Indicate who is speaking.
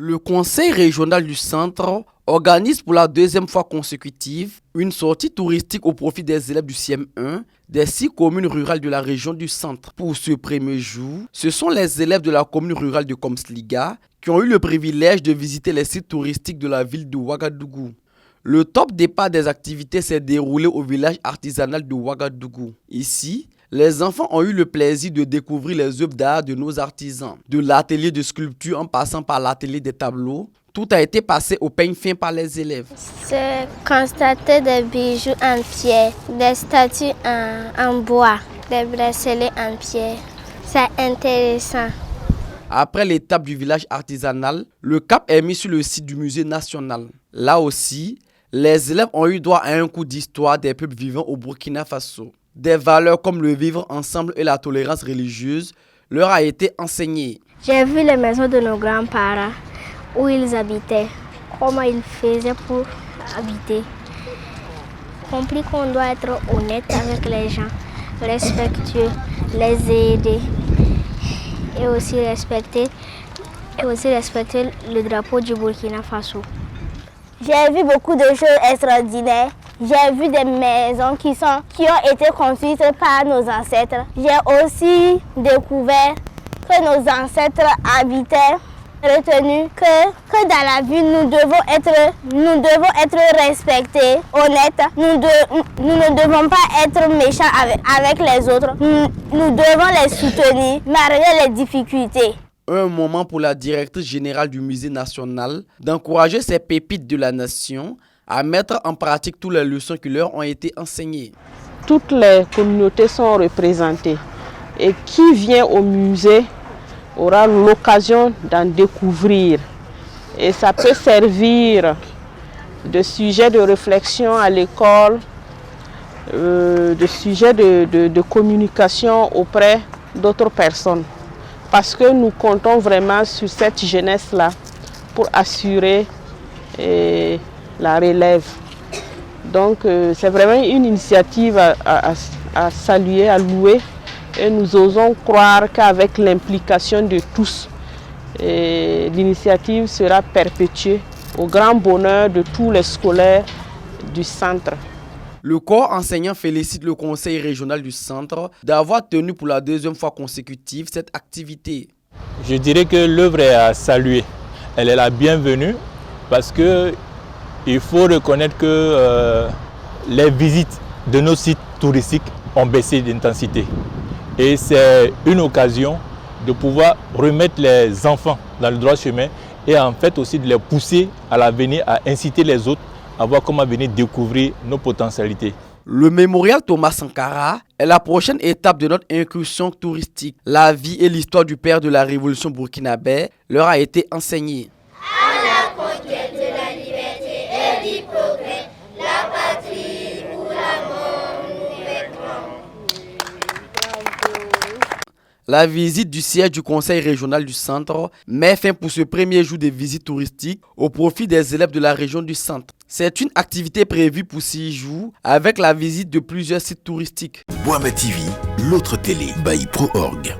Speaker 1: Le conseil régional du centre organise pour la deuxième fois consécutive une sortie touristique au profit des élèves du CM1 des 6 communes rurales de la région du centre. Pour ce premier jour, ce sont les élèves de la commune rurale de Komsliga qui ont eu le privilège de visiter les sites touristiques de la ville de Ouagadougou. Le top départ des activités s'est déroulé au village artisanal de Ouagadougou. Ici, les enfants ont eu le plaisir de découvrir les œuvres d'art de nos artisans. De l'atelier de sculpture en passant par l'atelier des tableaux, tout a été passé au peigne fin par les élèves.
Speaker 2: C'est constater des bijoux en pierre, des statues en bois, des bracelets en pierre. C'est intéressant.
Speaker 1: Après l'étape du village artisanal, le cap est mis sur le site du musée national. Là aussi, les élèves ont eu droit à un cours d'histoire des peuples vivant au Burkina Faso. Des valeurs comme le vivre ensemble et la tolérance religieuse leur a été enseignée.
Speaker 2: J'ai vu les maisons de nos grands-parents où ils habitaient, comment ils faisaient pour habiter. J'ai compris qu'on doit être honnête avec les gens, respectueux, les aider et aussi respecter le drapeau du Burkina Faso.
Speaker 3: J'ai vu beaucoup de choses extraordinaires. J'ai vu des maisons qui ont été construites par nos ancêtres. J'ai aussi découvert que nos ancêtres habitaient, retenu que dans la vie, nous devons être respectés, honnêtes. Nous ne devons pas être méchants avec les autres. Nous devons les soutenir malgré les difficultés.
Speaker 1: Un moment pour la directrice générale du musée national d'encourager ces pépites de la nation à mettre en pratique toutes les leçons qui leur ont été enseignées.
Speaker 4: Toutes les communautés sont représentées et qui vient au musée aura l'occasion d'en découvrir. Et ça peut servir de sujet de réflexion à l'école, de sujet de communication auprès d'autres personnes. Parce que nous comptons vraiment sur cette jeunesse-là pour assurer la relève. Donc c'est vraiment une initiative à saluer, à louer. Et nous osons croire qu'avec l'implication de tous, l'initiative sera perpétuée au grand bonheur de tous les scolaires du centre.
Speaker 1: Le corps enseignant félicite le conseil régional du centre d'avoir tenu pour la deuxième fois consécutive cette activité.
Speaker 5: Je dirais que l'œuvre est à saluer. Elle est la bienvenue parce qu'il faut reconnaître que les visites de nos sites touristiques ont baissé d'intensité. Et c'est une occasion de pouvoir remettre les enfants dans le droit chemin et en fait aussi de les pousser à l'avenir, à inciter les autres à voir comment venir découvrir nos potentialités.
Speaker 1: Le mémorial Thomas Sankara est la prochaine étape de notre incursion touristique. La vie et l'histoire du père de la révolution burkinabé leur a été enseignée.
Speaker 6: À la conquête de la liberté et du progrès, la patrie ou la mort nous vaincrons.
Speaker 1: La visite du siège du conseil régional du centre met fin pour ce premier jour de visite touristique au profit des élèves de la région du centre. C'est une activité prévue pour 6 jours avec la visite de plusieurs sites touristiques.
Speaker 7: Boama TV, l'autre télé by Pro Org.